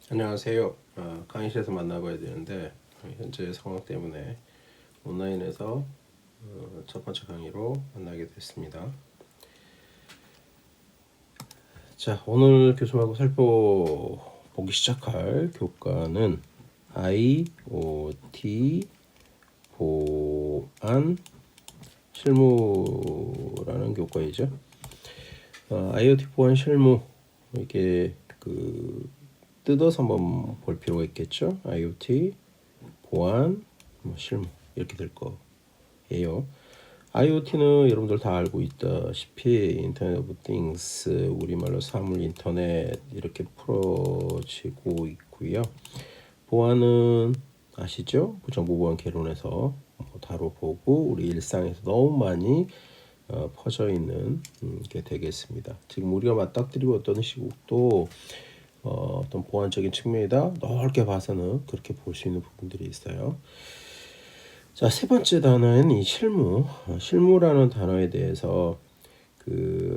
안녕하세요. 강의실에서 만나봐야 되는데 현재 상황 때문에 온라인에서 첫 번째 강의로 만나게 됐습니다. 자, 오늘 교수하고 살펴보기 시작할 교과는 IoT 보안 실무라는 교과이죠. IoT 보안 실무, 이게 뜯어서 한번 볼 필요가 있겠죠. IoT 보안 실무 이렇게 될 거예요. IoT는 여러분들 다 알고 있다시피 인터넷 오브 띵스, 우리말로 사물 인터넷 이렇게 풀어지고 있고요. 보안은 아시죠? 정보보안 개론에서 다뤄보고 우리 일상에서 너무 많이 퍼져 있는 게 되겠습니다. 지금 우리가 맞닥뜨리고 있던 시국도 어떤 보안적인 측면이다 넓게 봐서는 그렇게 볼 수 있는 부분들이 있어요. 자, 세 번째 단어는 이 실무라는 단어에 대해서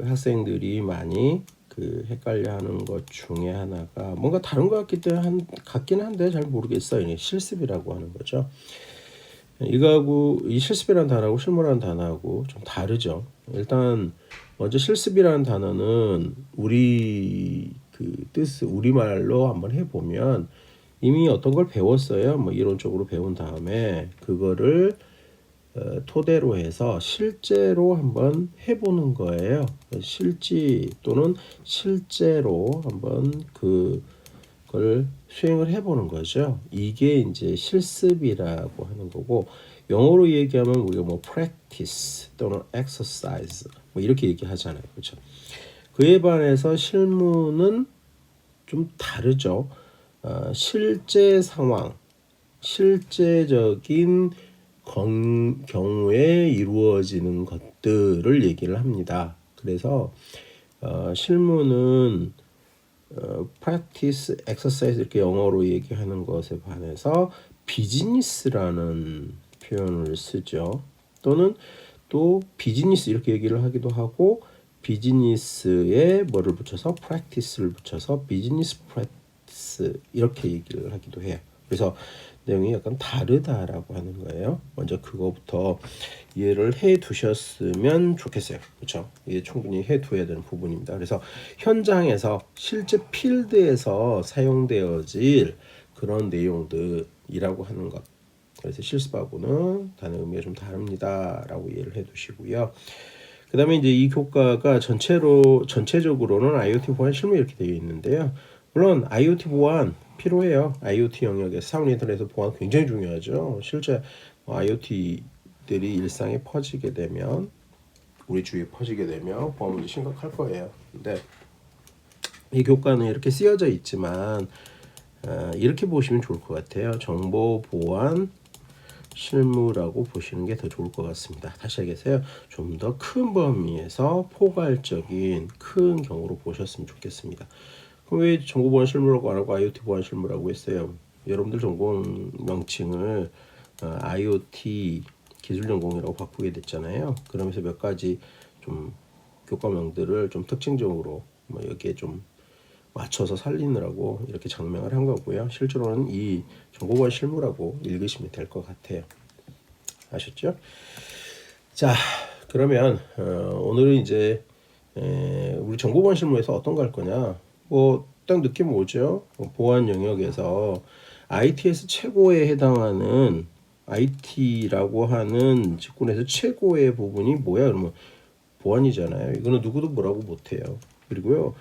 학생들이 많이 헷갈려하는 것 중에 하나가 뭔가 다른 것 같긴 한데 잘 모르겠어요. 실습이라고 하는 거죠. 이거하고 이 실습이라는 단어하고 실무라는 단어하고 좀 다르죠. 일단 먼저 실습이라는 단어는 우리 우리말로 한번 해보면 이미 어떤 걸 배웠어요. 뭐 이론적으로 배운 다음에 그거를 토대로 해서 실제로 한번 해보는 거예요. 실지 또는 실제로 한번 그걸 수행을 해보는 거죠. 이게 이제 실습이라고 하는 거고, 영어로 얘기하면 우리가 뭐 practice 또는 exercise 뭐 이렇게 얘기하잖아요. 그렇죠? 그에 반해서 실무는 좀 다르죠. 실제 상황, 실제적인 경우에 이루어지는 것들을 얘기를 합니다. 그래서 실무는 practice, exercise 이렇게 영어로 얘기하는 것에 반해서 비즈니스라는 표현을 쓰죠. 또는 또 비즈니스 이렇게 얘기를 하기도 하고 비즈니스에 뭐를 붙여서 practice를 붙여서 비즈니스 practice 이렇게 얘기를 하기도 해요. 그래서 내용이 약간 다르다라고 하는 거예요. 먼저 그거부터 이해를 해 두셨으면 좋겠어요. 그렇죠? 이게 충분히 해 둬야 되는 부분입니다. 그래서 현장에서 실제 필드에서 사용되어질 그런 내용들이라고 하는 것. 그래서 실습하고는 단어 의미가 좀 다릅니다라고 이해를 해 두시고요. 그다음에 이제 이 교과가 전체적으로는 IoT 보안 실무 이렇게 되어 있는데요. 물론 IoT 보안 필요해요. IoT 영역에서 사물 인터넷 보안 굉장히 중요하죠. 실제 IoT들이 일상에 퍼지게 되면 우리 주위에 퍼지게 되면 보안 문제 심각할 거예요. 근데 이 교과는 이렇게 쓰여져 있지만 이렇게 보시면 좋을 것 같아요. 정보 보안 실무라고 보시는 게 더 좋을 것 같습니다. 다시 하겠어요. 좀 더 큰 범위에서 포괄적인 큰 경우로 보셨으면 좋겠습니다. 그럼 왜 정보보안 실무라고 안 하고 IoT 보안 실무라고 했어요? 여러분들 전공 명칭을 IoT 기술 전공이라고 바꾸게 됐잖아요. 그러면서 몇 가지 좀 교과명들을 좀 특징적으로 뭐 여기에 좀 맞춰서 살리느라고 이렇게 장명을 한 거고요. 실제로는 이 정보보안 실무라고 읽으시면 될 것 같아요. 아셨죠? 자, 그러면 오늘은 이제 우리 정보보안 실무에서 어떤 거 할 거냐? 뭐 딱 느낌 오죠? 보안 영역에서 IT에서 최고에 해당하는 IT라고 하는 직군에서 최고의 부분이 뭐야? 그러면 보안이잖아요. 이거는 누구도 뭐라고 못해요. 그리고요.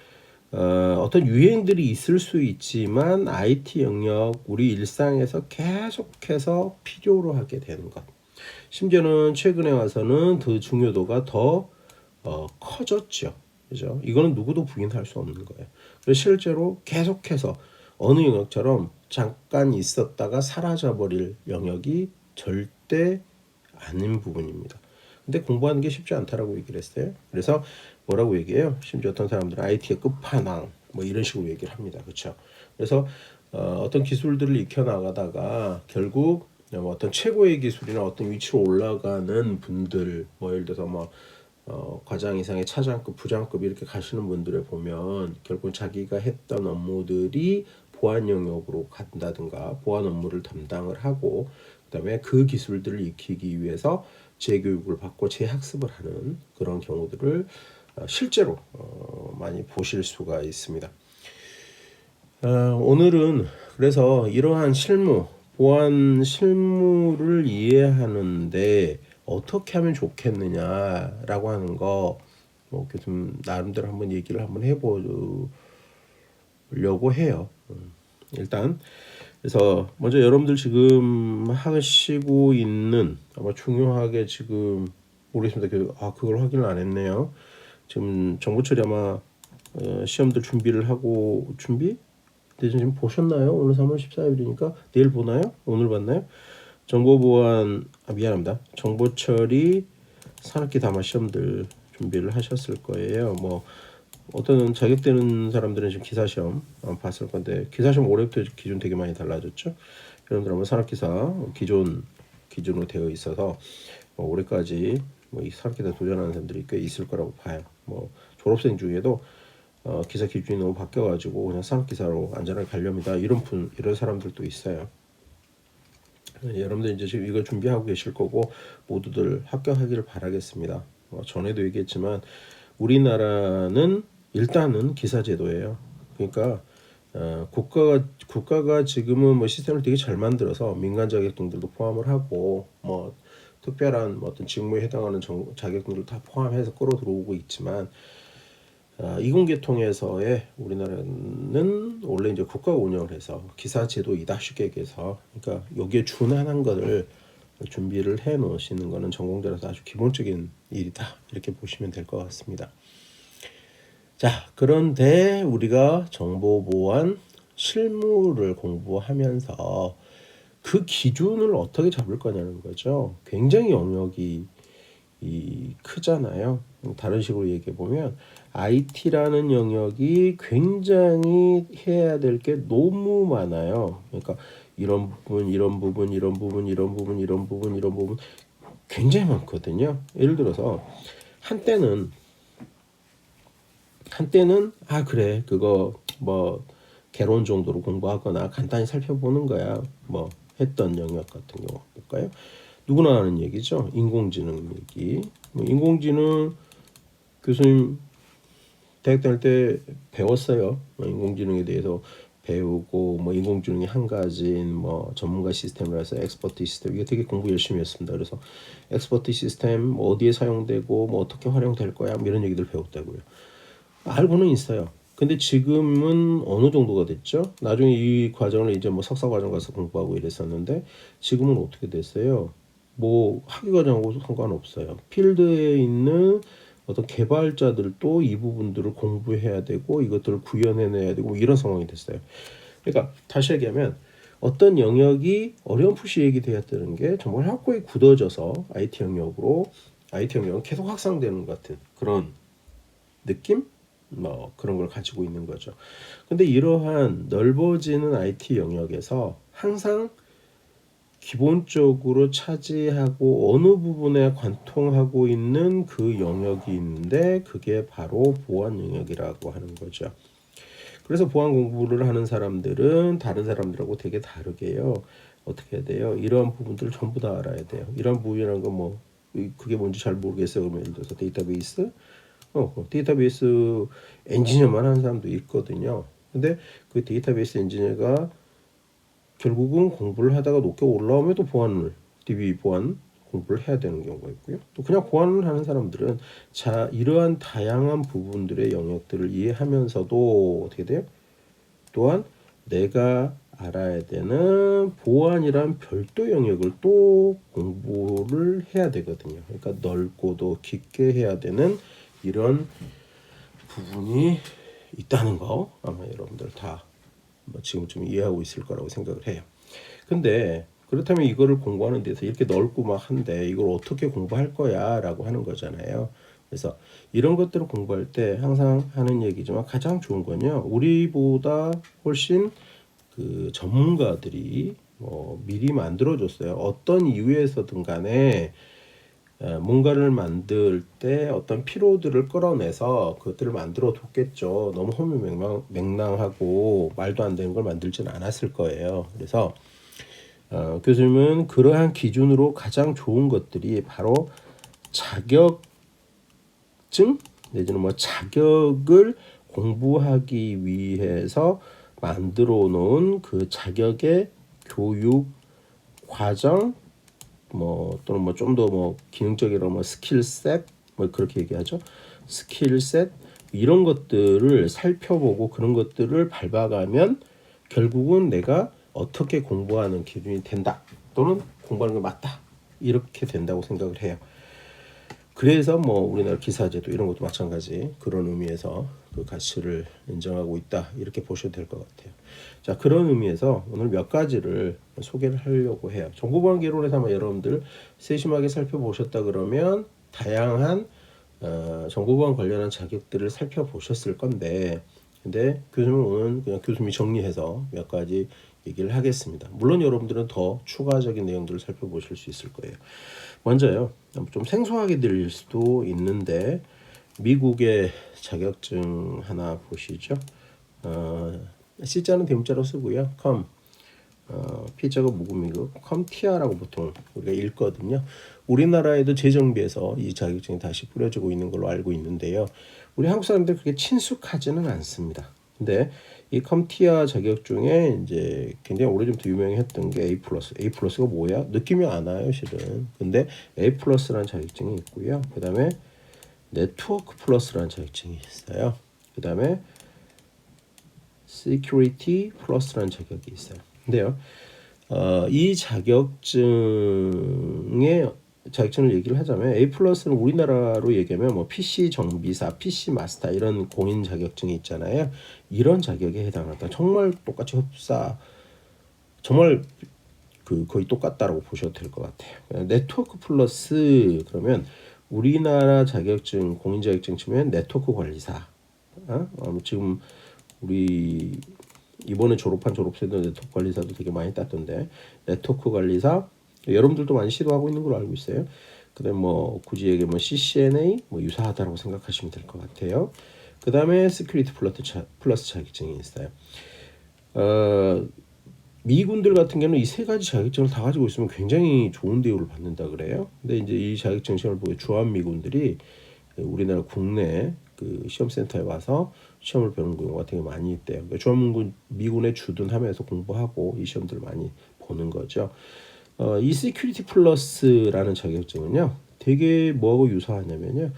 어떤 유행들이 있을 수 있지만 IT 영역 우리 일상에서 계속해서 필요로 하게 되는 것. 심지어는 최근에 와서는 그 중요도가 더 커졌죠. 그죠? 이거는 누구도 부인할 수 없는 거예요. 그래서 실제로 계속해서 어느 영역처럼 잠깐 있었다가 사라져버릴 영역이 절대 아닌 부분입니다. 근데 공부하는 게 쉽지 않다라고 얘기를 했어요. 그래서 뭐라고 얘기해요? 심지어 어떤 사람들은 IT의 끝판왕 뭐 이런 식으로 얘기를 합니다. 그렇죠? 그래서 어떤 기술들을 익혀 나가다가 결국 어떤 최고의 기술이나 어떤 위치로 올라가는 분들 뭐 예를 들어서 뭐 과장 이상의 차장급, 부장급 이렇게 가시는 분들을 보면 결국 자기가 했던 업무들이 보안 영역으로 간다든가 보안 업무를 담당을 하고 그다음에 그 기술들을 익히기 위해서 재교육을 받고 재학습을 하는 그런 경우들을 실제로 많이 보실 수가 있습니다. 오늘은 그래서 이러한 보안 실무를 이해하는데 어떻게 하면 좋겠느냐라고 하는 거 좀 나름대로 한번 얘기를 한번 해보려고 해요. 일단 그래서 먼저 여러분들 지금 하시고 있는 아마 중요하게 지금 모르겠습니다. 그걸 확인을 안 했네요. 지금 정보 처리 아마 시험들 준비를 하고 지금 보셨나요? 오늘 3월 14일이니까 내일 보나요? 오늘 봤나요? 미안합니다. 정보 처리 산업기 담화 시험들 준비를 하셨을 거예요. 어떤 자격되는 사람들은 지금 기사시험 봤을 건데 기사시험 올해부터 기준 되게 많이 달라졌죠. 여러분들 한번 산업기사 기준으로 되어 있어서 올해까지 이 산업기사 도전하는 사람들이 꽤 있을 거라고 봐요. 졸업생 중에도 기사 기준이 너무 바뀌어가지고 그냥 산업기사로 안전하게 가렵니다. 이런 사람들도 있어요. 여러분들 이제 지금 이거 준비하고 계실 거고 모두들 합격하기를 바라겠습니다. 전에도 얘기했지만 우리나라는 일단은 기사제도예요. 그러니까 국가가 지금은 시스템을 되게 잘 만들어서 민간 자격증들도 포함을 하고 특별한 어떤 직무에 해당하는 자격증들 다 포함해서 끌어들어오고 있지만 이공계통에서의 우리나라는 원래 이제 국가가 운영을 해서 기사제도 2-계획에서 그러니까 여기에 준하는 것을 준비를 해 놓으시는 것은 전공자라서 아주 기본적인 일이다 이렇게 보시면 될 것 같습니다. 자, 그런데 우리가 정보보안 실무를 공부하면서 그 기준을 어떻게 잡을 거냐는 거죠. 굉장히 영역이 크잖아요. 다른 식으로 얘기해 보면 IT라는 영역이 굉장히 해야 될 게 너무 많아요. 그러니까 이런 부분 굉장히 많거든요. 예를 들어서 한때는 그래 그거 개론 정도로 공부하거나 간단히 살펴보는 거야 했던 영역 같은 경우 볼까요? 누구나 아는 얘기죠. 인공지능 얘기. 인공지능 교수님 대학 다닐 때 배웠어요. 인공지능에 대해서 배우고 인공지능이 한 가지인 전문가 시스템이라서 엑스퍼트 시스템 이게 되게 공부 열심히 했습니다. 그래서 엑스퍼트 시스템 어디에 사용되고 어떻게 활용될 거야 이런 얘기들 배웠다고요. 알고는 있어요. 근데 지금은 어느 정도가 됐죠? 나중에 이 과정을 이제 석사 과정 가서 공부하고 이랬었는데 지금은 어떻게 됐어요? 학위 과정하고 상관없어요. 필드에 있는 어떤 개발자들도 이 부분들을 공부해야 되고 이것들을 구현해내야 되고 이런 상황이 됐어요. 그러니까 다시 얘기하면 어떤 영역이 어렴풋이 얘기되었다는 게 정말 확고히 굳어져서 IT 영역은 계속 확산되는 것 같은 그런 느낌? 그런 걸 가지고 있는 거죠. 근데 이러한 넓어지는 IT 영역에서 항상 기본적으로 차지하고 어느 부분에 관통하고 있는 그 영역이 있는데 그게 바로 보안 영역이라고 하는 거죠. 그래서 보안 공부를 하는 사람들은 다른 사람들하고 되게 다르게요. 어떻게 해야 돼요? 이러한 부분들을 전부 다 알아야 돼요. 이러한 부분이라는 건 그게 뭔지 잘 모르겠어요. 그러면 예를 들어서 데이터베이스 엔지니어만 하는 사람도 있거든요. 근데 그 데이터베이스 엔지니어가 결국은 공부를 하다가 높게 올라오면 또 DB 보안 공부를 해야 되는 경우가 있고요. 또 그냥 보안을 하는 사람들은 이러한 다양한 부분들의 영역들을 이해하면서도 어떻게 돼요? 또한 내가 알아야 되는 보안이란 별도 영역을 또 공부를 해야 되거든요. 그러니까 넓고도 깊게 해야 되는 이런 부분이 있다는 거 아마 여러분들 다 지금쯤 이해하고 있을 거라고 생각을 해요. 근데 그렇다면 이거를 공부하는 데서 이렇게 넓고 한데 이걸 어떻게 공부할 거야 라고 하는 거잖아요. 그래서 이런 것들을 공부할 때 항상 하는 얘기지만 가장 좋은 건요. 우리보다 훨씬 그 전문가들이 미리 만들어줬어요. 어떤 이유에서든 간에 뭔가를 만들 때 어떤 피로들을 끌어내서 그것들을 만들어 뒀겠죠. 너무 허무맹랑하고 말도 안 되는 걸 만들지는 않았을 거예요. 그래서 교수님은 그러한 기준으로 가장 좋은 것들이 바로 자격증 내지는 뭐 자격을 공부하기 위해서 만들어 놓은 그 자격의 교육 과정 뭐 또는 뭐 좀 더 뭐 기능적이라 뭐 스킬셋 뭐 그렇게 얘기하죠. 스킬셋 이런 것들을 살펴보고 그런 것들을 밟아가면 결국은 내가 어떻게 공부하는 기준이 된다 또는 공부하는 게 맞다 이렇게 된다고 생각을 해요. 그래서 뭐 우리나라 기사제도 이런 것도 마찬가지 그런 의미에서 그 가치를 인정하고 있다 이렇게 보셔도 될 것 같아요. 자 그런 의미에서 오늘 몇 가지를 소개를 하려고 해요. 정보보안 개론에서 아마 여러분들 세심하게 살펴보셨다 그러면 다양한 정보보안 관련한 자격들을 살펴보셨을 건데 근데 교수님은 오늘 그냥 교수님이 정리해서 몇 가지 얘기를 하겠습니다. 물론 여러분들은 더 추가적인 내용들을 살펴보실 수 있을 거예요. 먼저요. 좀 생소하게 들릴 수도 있는데 미국의 자격증 하나 보시죠. C자는 대문자로 쓰고요. P자가 묵음이고 컴티아라고 보통 우리가 읽거든요. 우리나라에도 재정비해서 이 자격증이 다시 뿌려지고 있는 걸로 알고 있는데요. 우리 한국 사람들 그렇게 친숙하지는 않습니다. 근데 이 컴티아 자격증에 이제 굉장히 오래전부터 유명했던 게 A+. A+가 뭐야? 느낌이 안 와요, 실은. 근데 A+라는 자격증이 있고요. 그다음에 네트워크 플러스라는 자격증이 있어요. 그다음에 Security 플러스라는 자격이 있어요. 근데요. 이 자격증을 얘기를 하자면 A+는 우리나라로 얘기하면 뭐 PC 정비사, PC 마스터 이런 공인 자격증이 있잖아요. 이런 자격에 해당한다. 정말 똑같이 정말 거의 똑같다라고 보셔도 될 것 같아요. 네트워크 플러스 그러면 우리나라 자격증 공인 자격증 치면 네트워크 관리사. 지금 우리 이번에 졸업한 졸업생들 네트워크 관리사도 되게 많이 땄던데 네트워크 관리사 여러분들도 많이 시도하고 있는 걸로 알고 있어요. 그다음 뭐 굳이 얘기하면 CCNA 뭐 유사하다고 생각하시면 될 것 같아요. 그다음에 시큐리티 플러스 자격증이 있어요. 미군들 같은 경우는 이 세 가지 자격증을 다 가지고 있으면 굉장히 좋은 대우를 받는다 그래요. 근데 이제 이 자격증 시험을 보고 주한 미군들이 우리나라 국내 그 시험센터에 와서 시험을 보는 경우가 되게 많이 있대요. 그러니까 주한 미군에 주둔하면서 공부하고 이 시험들을 많이 보는 거죠. 이 시큐리티 플러스라는 자격증은요, 되게 뭐하고 유사하냐면요,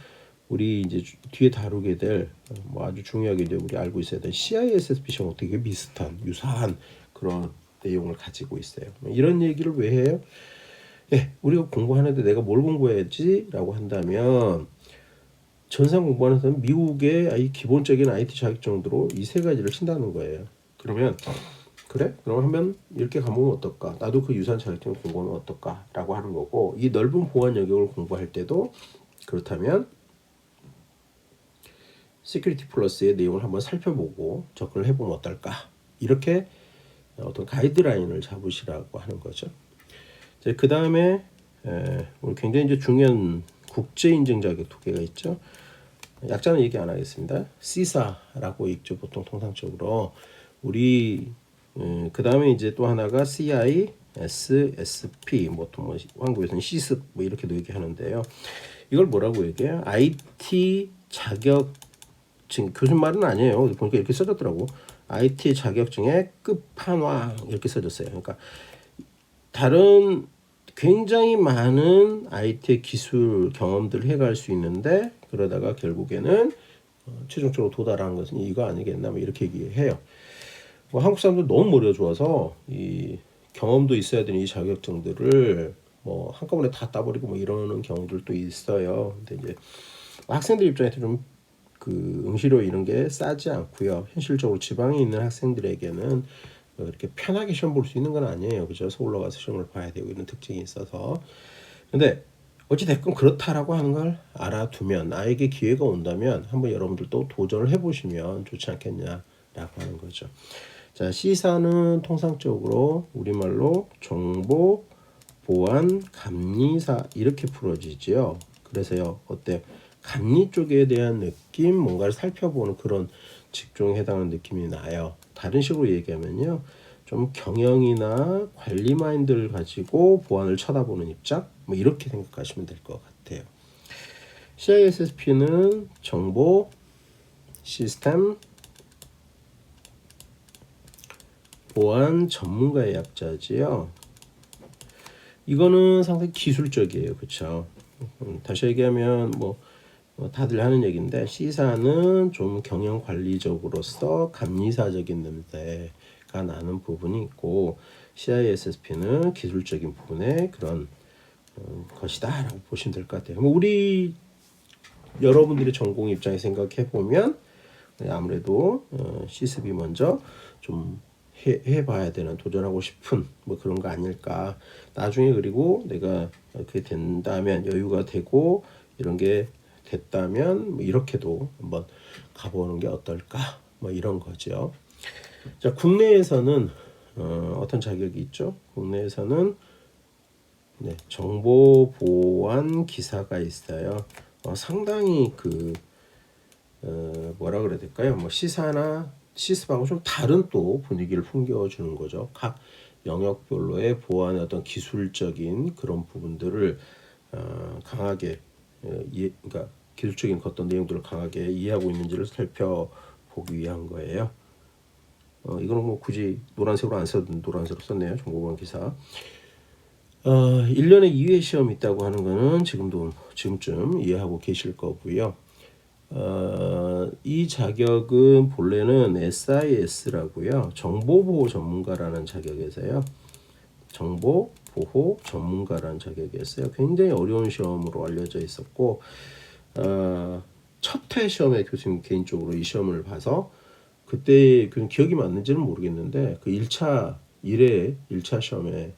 우리 이제 뒤에 다루게 될 뭐 아주 중요하게 이제 우리 알고 있어야 될 CISSP 시험과 되게 비슷한 유사한 그런 내용을 가지고 있어요. 이런 얘기를 왜 해요? 우리가 공부하는데 내가 뭘 공부해야지라고 한다면 전산 공부하는 사람은 미국의 기본적인 IT 자격증으로 이 세 가지를 친다는 거예요. 그러면 그래? 그럼 하면 이렇게 가보면 어떨까? 나도 그 유사한 자격증 공부하면 어떨까? 라고 하는 거고 이 넓은 보안 영역을 공부할 때도 그렇다면 시큐리티 플러스의 내용을 한번 살펴보고 접근을 해보면 어떨까? 이렇게 어떤 가이드라인을 잡으시라고 하는 거죠. 그 다음에 우리 굉장히 이제 중요한 국제 인증 자격 두 개가 있죠. 약자는 얘기 안 하겠습니다. CISA라고 읽죠. 보통 통상적으로 우리 그 다음에 이제 또 하나가 CISSP 보통 뭐 한국에서는 CISP 뭐 이렇게도 얘기하는데요. 이걸 뭐라고 얘기해요? IT 자격증 교수님 말은 아니에요. 보니까 이렇게 써졌더라고. IT 자격증의 끝판왕 이렇게 써졌어요. 그러니까 다른 굉장히 많은 IT 기술 경험들을 해갈 수 있는데 그러다가 결국에는 최종적으로 도달한 것은 이거 아니겠나 뭐 이렇게 얘기해요. 뭐 한국 사람들 너무 머리가 좋아서 이 경험도 있어야 되는 이 자격증들을 뭐 한꺼번에 다 따버리고 뭐 이러는 경우들도 있어요. 근데 이제 학생들 입장에서 좀 그 응시료 이런 게 싸지 않고요. 현실적으로 지방에 있는 학생들에게는 이렇게 편하게 시험 볼 수 있는 건 아니에요. 그죠? 서울 올라가서 시험을 봐야 되고 이런 특징이 있어서. 근데 어찌됐건 그렇다라고 하는 걸 알아두면 나에게 기회가 온다면 한번 여러분들도 도전을 해보시면 좋지 않겠냐라고 하는 거죠. 자, C사는 통상적으로 우리말로 정보 보안 감리사 이렇게 풀어지죠. 그래서요, 어때? 감리 쪽에 대한 느낌, 뭔가를 살펴보는 그런 직종에 해당하는 느낌이 나요. 다른 식으로 얘기하면요, 좀 경영이나 관리 마인드를 가지고 보안을 쳐다보는 입장, 뭐 이렇게 생각하시면 될 것 같아요. CISSP는 정보 시스템 보안 전문가의 약자지요. 이거는 상당히 기술적이에요, 그렇죠? 다시 얘기하면 뭐 다들 하는 얘기인데 C사는 좀 경영 관리적으로서 감리사적인 냄새가 나는 부분이 있고 CISSP는 기술적인 부분의 그런 것이다라고 보시면 될 것 같아요. 우리 여러분들의 전공 입장에 생각해 보면 아무래도 시스비 먼저 좀 해봐야 되는 도전하고 싶은 뭐 그런 거 아닐까. 나중에 그리고 내가 그게 된다면 여유가 되고 이런 게 됐다면 뭐 이렇게도 한번 가보는 게 어떨까. 뭐 이런 거죠. 자, 국내에서는 어떤 자격이 있죠? 국내에서는 네, 정보 보안 기사가 있어요. 상당히 뭐라 그래야 될까요? 뭐 시사나 시스하고 좀 다른 또 분위기를 풍겨주는 거죠. 각 영역별로의 보안의 어떤 기술적인 그런 부분들을 강하게 그러니까 기술적인 어떤 내용들을 강하게 이해하고 있는지를 살펴보기 위한 거예요. 이거는 뭐 굳이 노란색으로 안 써도 노란색으로 썼네요. 정보보안 기사. 1년에 2회 시험이 있다고 하는 거는 지금쯤 이해하고 계실 거고요. 이 자격은 본래는 SIS라고요. 정보보호 전문가라는 자격에서요. 정보보호 전문가라는 자격이었어요. 굉장히 어려운 시험으로 알려져 있었고 첫 회 시험에 교수님 개인적으로 이 시험을 봐서 그때 그 기억이 맞는지는 모르겠는데 그 1차 1차 시험에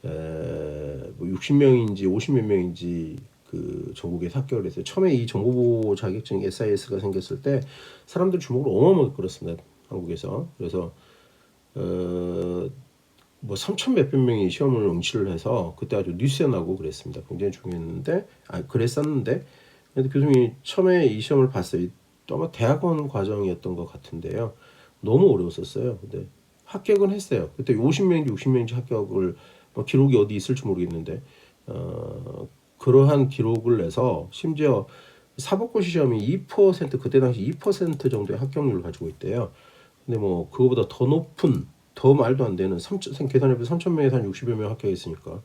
뭐 60명인지 50몇 명인지 그 전국에서 합격을 했어요. 처음에 이 정보보호 자격증 SIS가 생겼을 때 사람들 주목을 어마어마하게 끌었습니다. 한국에서. 그래서 뭐 3천 몇백 명이 시험을 응시를 해서 그때 아주 뉴스에 나고 그랬습니다. 굉장히 중요했는데 그랬었는데 근데 교수님이 처음에 이 시험을 봤어요. 또 아마 대학원 과정이었던 것 같은데요. 너무 어려웠었어요. 근데 합격은 했어요. 그때 50명인지 60명인지 합격을 뭐 기록이 어디 있을지 모르겠는데 그러한 기록을 내서 심지어 사법고시 시험이 2% 그때 당시 2% 정도의 합격률을 가지고 있대요. 근데 뭐 그거보다 더 높은 더 말도 안 되는 3천 계산해보면 3천 명에서 한 60여 명 합격했으니까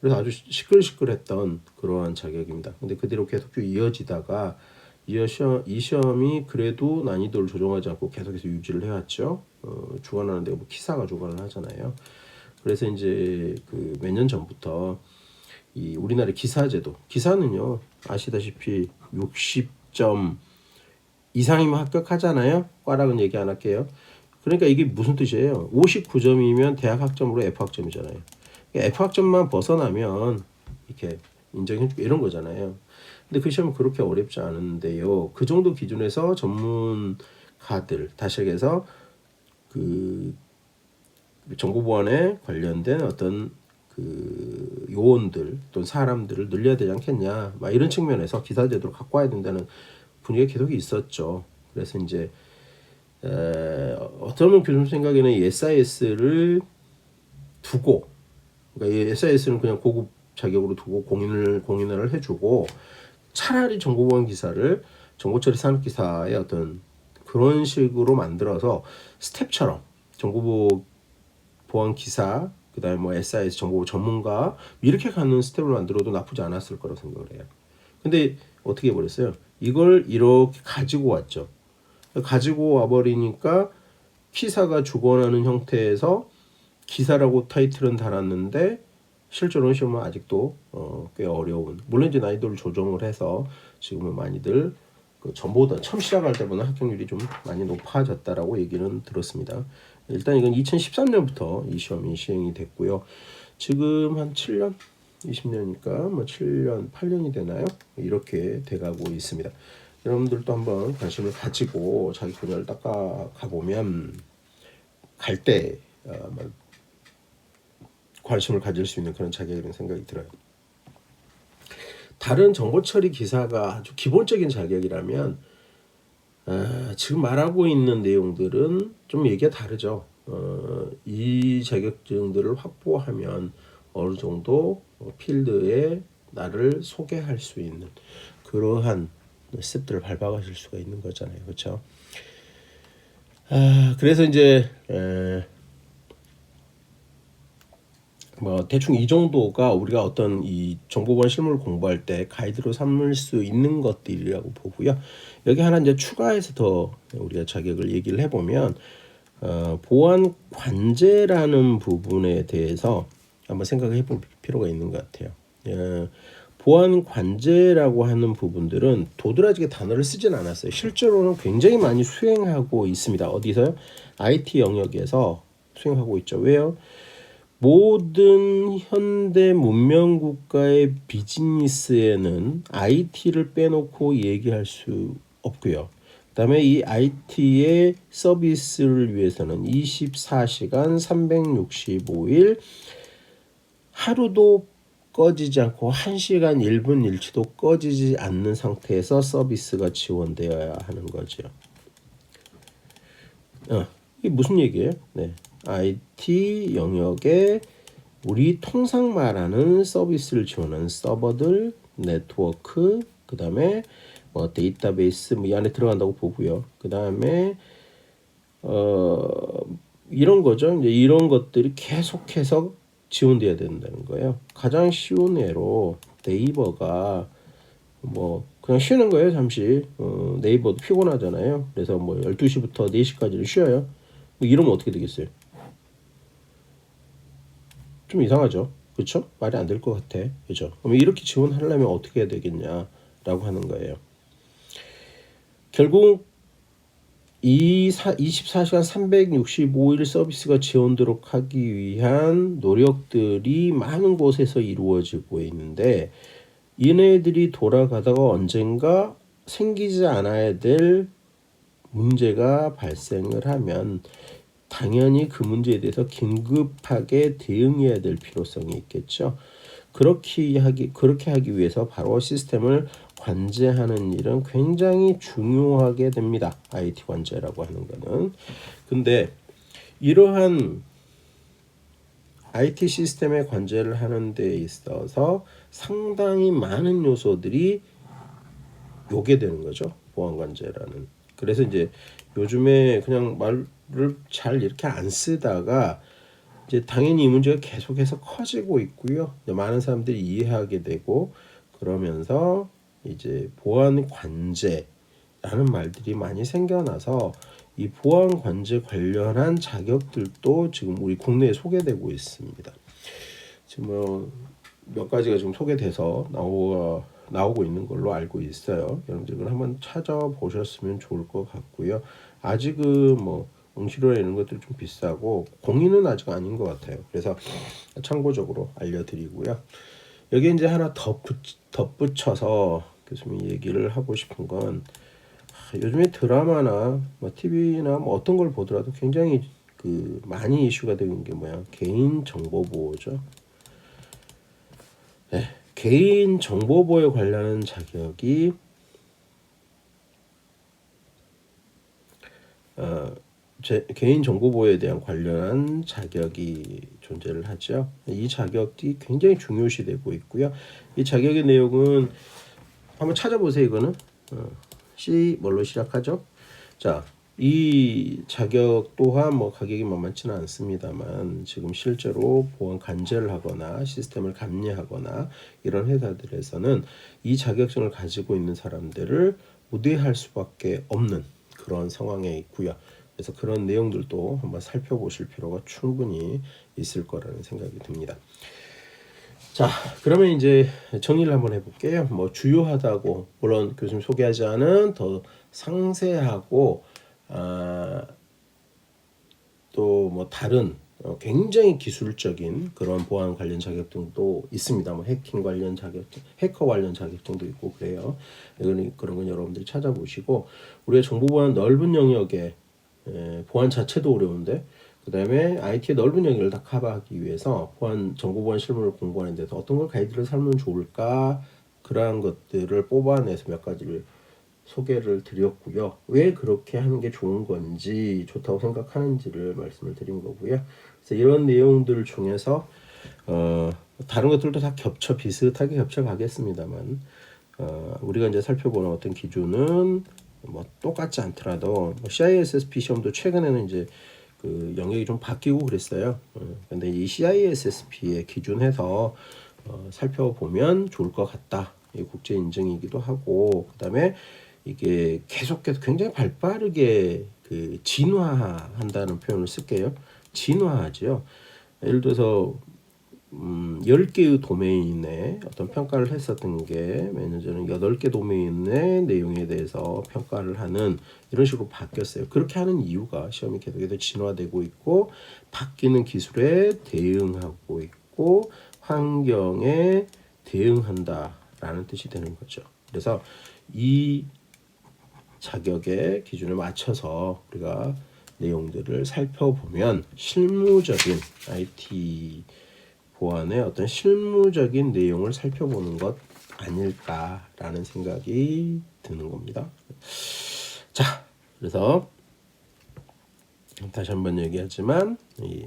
그래서 아주 시끌시끌했던 그러한 자격입니다. 근데 그대로 계속 쭉 이어지다가 이 시험이 그래도 난이도를 조정하지 않고 계속해서 유지를 해왔죠. 주관하는 데가 뭐 키사가 주관을 하잖아요. 그래서 이제 그 몇 년 전부터 이 우리나라 기사제도 기사는요 아시다시피 60점 이상이면 합격하잖아요. 과락은 얘기 안 할게요. 그러니까 이게 무슨 뜻이에요? 59점이면 대학 학점으로 F 학점이잖아요. F 학점만 벗어나면 이렇게 인정해주고 이런 거잖아요. 근데 그 시험은 그렇게 어렵지 않은데요. 그 정도 기준에서 전문가들 다시 얘기해서 그 정보보안에 관련된 어떤 그 요원들 또는 사람들을 늘려야 되지 않겠냐 막 이런 측면에서 기사제도를 갖고 와야 된다는 분위기가 계속 있었죠. 그래서 이제 어쩌면 교수님 생각에는 이 SIS를 두고 그러니까 이 SIS는 그냥 고급 자격으로 두고 공인을 해주고 차라리 정보보안 기사를 정보처리 산업기사의 어떤 그런 식으로 만들어서 스텝처럼 정보보안 기사 그다음에 뭐 SIS 정보 전문가 이렇게 가는 스텝을 만들어도 나쁘지 않았을 거라고 생각을 해요. 근데 어떻게 해버렸어요? 이걸 이렇게 가지고 왔죠. 가지고 와버리니까 키사가 주관하는 형태에서 기사라고 타이틀은 달았는데 실제로는 시험은 아직도 꽤 어려운. 물론 이제 난이도를 조정을 해서 지금은 많이들 전보다 처음 시작할 때보다 합격률이 좀 많이 높아졌다라고 얘기는 들었습니다. 일단 이건 2013년부터 이 시험이 시행이 됐고요. 지금 한 7년, 20년이니까 뭐 7년, 8년이 되나요? 이렇게 돼가고 있습니다. 여러분들도 한번 관심을 가지고 자기 분야를 닦아 가보면 갈 때 관심을 가질 수 있는 그런 자격이라는 생각이 들어요. 다른 정보 처리 기사가 아주 기본적인 자격이라면 지금 말하고 있는 내용들은 좀 얘기가 다르죠. 이 자격증들을 확보하면 어느 정도 필드에 나를 소개할 수 있는 그러한 스텝들을 밟아가실 수가 있는 거잖아요, 그렇죠? 그래서 이제 뭐 대충 이 정도가 우리가 어떤 이 정보보안 실무를 공부할 때 가이드로 삼을 수 있는 것들이라고 보고요. 여기 하나 이제 추가해서 더 우리가 자격을 얘기를 해보면 보안 관제라는 부분에 대해서 한번 생각해 볼 필요가 있는 것 같아요. 보안 관제라고 하는 부분들은 도드라지게 단어를 쓰진 않았어요. 실제로는 굉장히 많이 수행하고 있습니다. 어디서요? IT 영역에서 수행하고 있죠. 왜요? 모든 현대 문명 국가의 비즈니스에는 IT를 빼놓고 얘기할 수 없고요. 그다음에 이 IT의 서비스를 위해서는 24시간 365일 하루도 꺼지지 않고 1시간 1분 1초도 꺼지지 않는 상태에서 서비스가 지원되어야 하는 거죠. 이게 무슨 얘기예요? 네. IT 영역에 우리 통상 말하는 서비스를 지원하는 서버들, 네트워크, 그 다음에 뭐 데이터베이스 뭐 이 안에 들어간다고 보고요. 그 다음에 이런 거죠. 이제 이런 것들이 계속해서 지원돼야 된다는 거예요. 가장 쉬운 예로 네이버가 뭐 그냥 쉬는 거예요. 잠시 네이버도 피곤하잖아요. 그래서 뭐 12시부터 4시까지를 쉬어요. 뭐 이러면 어떻게 되겠어요? 좀 이상하죠. 그렇죠? 말이 안 될 것 같아. 그죠? 그럼 이렇게 지원하려면 어떻게 해야 되겠냐라고 하는 거예요. 결국 이 24시간 365일 서비스가 지원되도록 하기 위한 노력들이 많은 곳에서 이루어지고 있는데 얘네들이 돌아가다가 언젠가 생기지 않아야 될 문제가 발생을 하면 당연히 그 문제에 대해서 긴급하게 대응해야 될 필요성이 있겠죠. 그렇게 하기 위해서 바로 시스템을 관제하는 일은 굉장히 중요하게 됩니다. IT 관제라고 하는 거는. 근데 이러한 IT 시스템의 관제를 하는 데 있어서 상당히 많은 요소들이 요게 되는 거죠. 보안 관제라는. 그래서 이제 요즘에 그냥 말을 잘 이렇게 안 쓰다가 이제 당연히 이 문제가 계속해서 커지고 있고요. 많은 사람들이 이해하게 되고 그러면서 이제 보안 관제라는 말들이 많이 생겨나서 이 보안 관제 관련한 자격들도 지금 우리 국내에 소개되고 있습니다. 지금 뭐 몇 가지가 지금 소개돼서 나오고 있는 걸로 알고 있어요. 여러분들 한번 찾아보셨으면 좋을 것 같고요. 아직은 뭐 응시료나 이런 것들이 좀 비싸고 공인은 아직 아닌 것 같아요. 그래서 참고적으로 알려드리고요. 여기 이제 하나 덧붙여서 교수님이 얘기를 하고 싶은 건 요즘에 드라마나 뭐 TV나 뭐 어떤 걸 보더라도 굉장히 그 많이 이슈가 되는 게 뭐야? 개인 정보 보호죠. 네, 개인 정보 보호에 관련한 자격이 개인 정보 보호에 대한 관련한 자격이 존재를 하죠. 이 자격이 굉장히 중요시되고 있고요. 이 자격의 내용은 한번 찾아보세요. 이거는 C 뭘로 시작하죠? 자, 이 자격 또한 뭐 가격이 만만치는 않습니다만 지금 실제로 보안 관제를 하거나 시스템을 감리하거나 이런 회사들에서는 이 자격증을 가지고 있는 사람들을 우대할 수밖에 없는 그런 상황에 있고요. 그래서 그런 내용들도 한번 살펴보실 필요가 충분히 있을 거라는 생각이 듭니다. 자, 그러면 이제 정리를 한번 해볼게요. 뭐 주요하다고 물론 교수님 소개하지 않은 더 상세하고 또 뭐 다른 굉장히 기술적인 그런 보안 관련 자격증도 있습니다. 뭐 해킹 관련 자격증, 해커 관련 자격증도 있고 그래요. 그런 건 여러분들이 찾아보시고 우리가 정보 보안 넓은 영역에 보안 자체도 어려운데 그다음에 IT의 넓은 영역을 다 커버하기 위해서 정보 보안 실무를 공부하는 데서 어떤 걸 가이드를 삼으면 좋을까 그러한 것들을 뽑아내서 몇 가지를 소개를 드렸고요. 왜 그렇게 하는 게 좋은 건지 좋다고 생각하는지를 말씀을 드린 거고요. 그래서 이런 내용들 중에서 다른 것들도 다 비슷하게 겹쳐 가겠습니다만 우리가 이제 살펴보는 어떤 기준은 뭐 똑같지 않더라도 CISSP 시험도 최근에는 이제 그 영역이 좀 바뀌고 그랬어요. 근데 이 CISSP에 기준해서 살펴보면 좋을 것 같다. 이 국제 인증이기도 하고 그다음에 이게 계속해서 굉장히 발빠르게 그 진화한다는 표현을 쓸게요. 진화하죠. 예를 들어서 10개의 도메인에 어떤 평가를 했었던 게 매니저는 8개 도메인의 내용에 대해서 평가를 하는 이런 식으로 바뀌었어요. 그렇게 하는 이유가 시험이 계속해서 진화되고 있고 바뀌는 기술에 대응하고 있고 환경에 대응한다라는 뜻이 되는 거죠. 그래서 이 자격의 기준을 맞춰서 우리가 내용들을 살펴보면 실무적인 IT 보안의 어떤 실무적인 내용을 살펴보는 것 아닐까라는 생각이 드는 겁니다. 자, 그래서 다시 한번 얘기하지만 이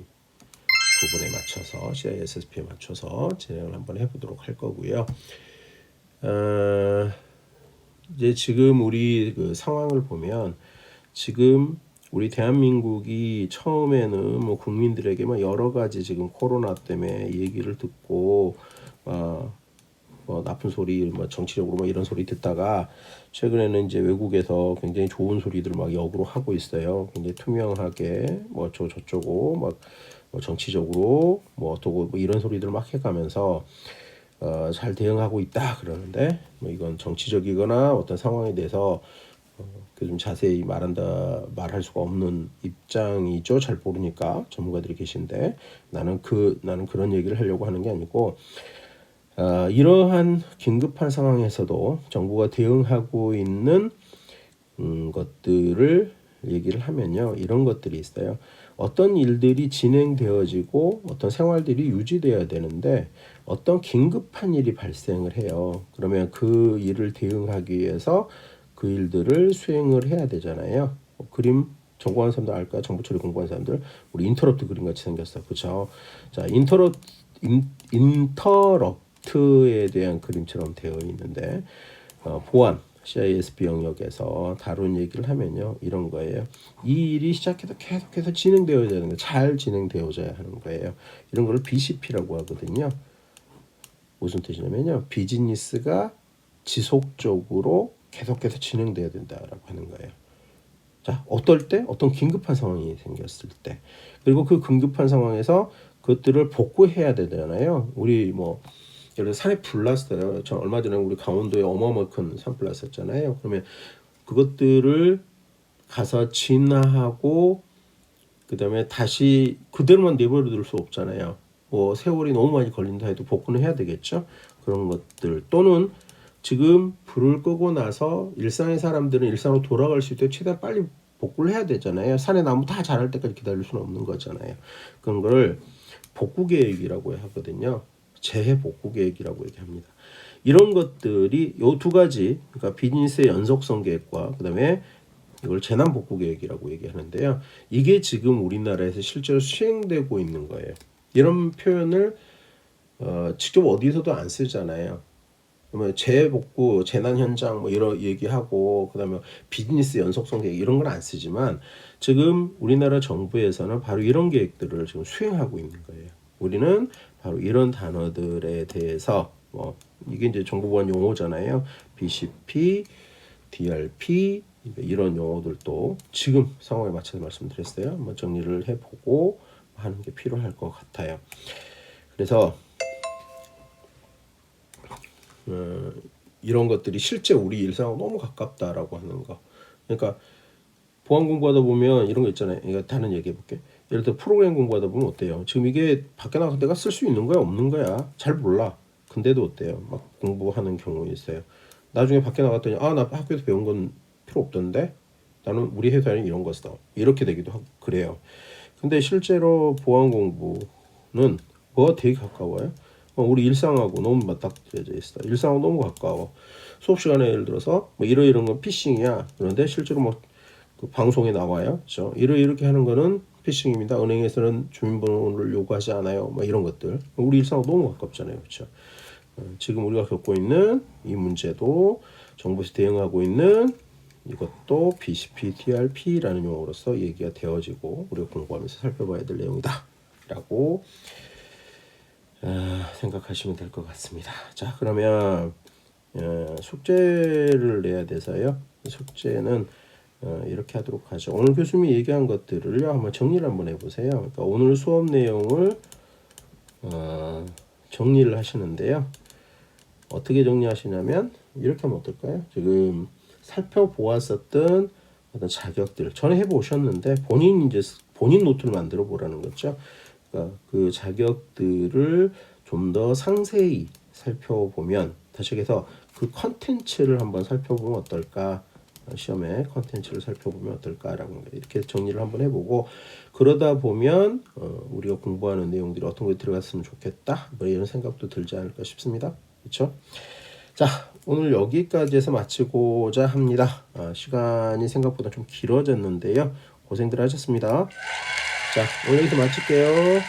부분에 맞춰서 CISSP에 맞춰서 진행을 한번 해보도록 할 거고요. 이제 지금 우리 그 상황을 보면 지금 우리 대한민국이 처음에는 뭐 국민들에게 막 여러 가지 지금 코로나 때문에 얘기를 듣고 뭐 나쁜 소리, 뭐 정치적으로 뭐 이런 소리 듣다가 최근에는 이제 외국에서 굉장히 좋은 소리들 막 역으로 하고 있어요. 굉장히 투명하게 뭐 저쩌고 막 뭐 정치적으로 뭐 어떠고 뭐 이런 소리들 막 해가면서 잘 대응하고 있다 그러는데 뭐 이건 정치적이거나 어떤 상황에 대해서 좀 자세히 말할 수가 없는 입장이죠. 잘 모르니까 전문가들이 계신데 나는 그런 얘기를 하려고 하는 게 아니고 이러한 긴급한 상황에서도 정부가 대응하고 있는 것들을 얘기를 하면요. 이런 것들이 있어요. 어떤 일들이 진행되어지고 어떤 생활들이 유지되어야 되는데 어떤 긴급한 일이 발생을 해요. 그러면 그 일을 대응하기 위해서 그 일들을 수행을 해야 되잖아요. 그림 전공하는 사람들 알까? 정보 처리 공부하는 사람들 우리 인터럽트 그림 같이 생겼어. 그렇죠? 자, 인터럽트에 대한 그림처럼 되어 있는데 보안 CISP 영역에서 다룬 얘기를 하면요 이런 거예요. 이 일이 시작해서 계속해서 진행되어야 되는 거, 잘 진행되어져야 하는 거예요. 이런 걸 BCP라고 하거든요. 무슨 뜻이냐면요 비즈니스가 지속적으로 계속해서 진행돼야 된다라고 하는 거예요. 자, 어떨 때 어떤 긴급한 상황이 생겼을 때 그리고 그 긴급한 상황에서 그것들을 복구해야 되잖아요. 우리 뭐 예를 들어 산에 불 났어요. 저 얼마 전에 우리 강원도에 어마어마한 큰 산불 났었잖아요. 그러면 그것들을 가서 진화하고 그다음에 다시 그대로만 내버려둘 수 없잖아요. 뭐 세월이 너무 많이 걸린다 해도 복구는 해야 되겠죠. 그런 것들 또는 지금 불을 끄고 나서 일상의 사람들은 일상으로 돌아갈 수 있도록 최대한 빨리 복구를 해야 되잖아요. 산에 나무 다 자랄 때까지 기다릴 수는 없는 거잖아요. 그런 걸 복구 계획이라고 하거든요. 재해 복구 계획이라고 얘기합니다. 이런 것들이 요 두 가지, 그러니까 비즈니스의 연속성 계획과 그다음에 이걸 재난 복구 계획이라고 얘기하는데요. 이게 지금 우리나라에서 실제로 시행되고 있는 거예요. 이런 표현을 직접 어디서도 안 쓰잖아요. 그러면 재복구, 재난 현장 뭐 이런 얘기하고 그다음에 비즈니스 연속성 계획 이런 건 안 쓰지만 지금 우리나라 정부에서는 바로 이런 계획들을 지금 수행하고 있는 거예요. 우리는 바로 이런 단어들에 대해서 뭐 이게 이제 정보보안 용어잖아요. BCP, DRP 이런 용어들도 지금 상황에 맞춰서 말씀드렸어요. 한번 정리를 해보고 하는 게 필요할 것 같아요. 그래서 이런 것들이 실제 우리 일상하고 너무 가깝다라고 하는 거. 그러니까 보안 공부하다 보면 이런 거 있잖아요. 이거 다른 얘기해 볼게. 예를 들어 프로그램 공부하다 보면 어때요? 지금 이게 밖에 나가서 내가 쓸 수 있는 거야 없는 거야? 잘 몰라. 근데도 어때요? 막 공부하는 경우 있어요. 나중에 밖에 나갔더니 나 학교에서 배운 건 필요 없던데 나는 우리 회사에는 이런 거 써. 이렇게 되기도 하고 그래요. 근데 실제로 보안 공부는 뭐가 되게 가까워요. 우리 일상하고 너무 맞닥뜨려져 있어. 일상하고 너무 가까워. 수업 시간에 예를 들어서 뭐 이러이러한 건 피싱이야. 그런데 실제로 뭐 그 방송에 나와요. 그렇죠? 이렇게 하는 거는 피싱입니다. 은행에서는 주민번호를 요구하지 않아요. 뭐 이런 것들. 우리 일상하고 너무 가깝잖아요. 그렇죠? 지금 우리가 겪고 있는 이 문제도 정부에서 대응하고 있는 이것도 BCP, DRP라는 용어로서 얘기가 되어지고 우리가 공부하면서 살펴봐야 될 내용이다 라고 생각하시면 될 것 같습니다. 자, 그러면 숙제를 내야 돼서요. 숙제는 이렇게 하도록 하죠. 오늘 교수님이 얘기한 것들을요 한번 정리를 한번 해보세요. 그러니까 오늘 수업 내용을 정리를 하시는데요. 어떻게 정리하시냐면 이렇게 하면 어떨까요? 지금 살펴보았었던 어떤 자격들 전에 해보셨는데 본인 노트를 만들어 보라는 거죠. 그러니까 그 자격들을 좀 더 상세히 살펴보면 다시 해서 그 컨텐츠를 한번 살펴보면 어떨까? 시험에 컨텐츠를 살펴보면 어떨까라고 이렇게 정리를 한번 해보고 그러다 보면 우리가 공부하는 내용들이 어떤 게 들어갔으면 좋겠다 뭐 이런 생각도 들지 않을까 싶습니다. 그렇죠? 자, 오늘 여기까지 해서 마치고자 합니다. 시간이 생각보다 좀 길어졌는데요. 고생들 하셨습니다. 자, 오늘 여기서 마칠게요.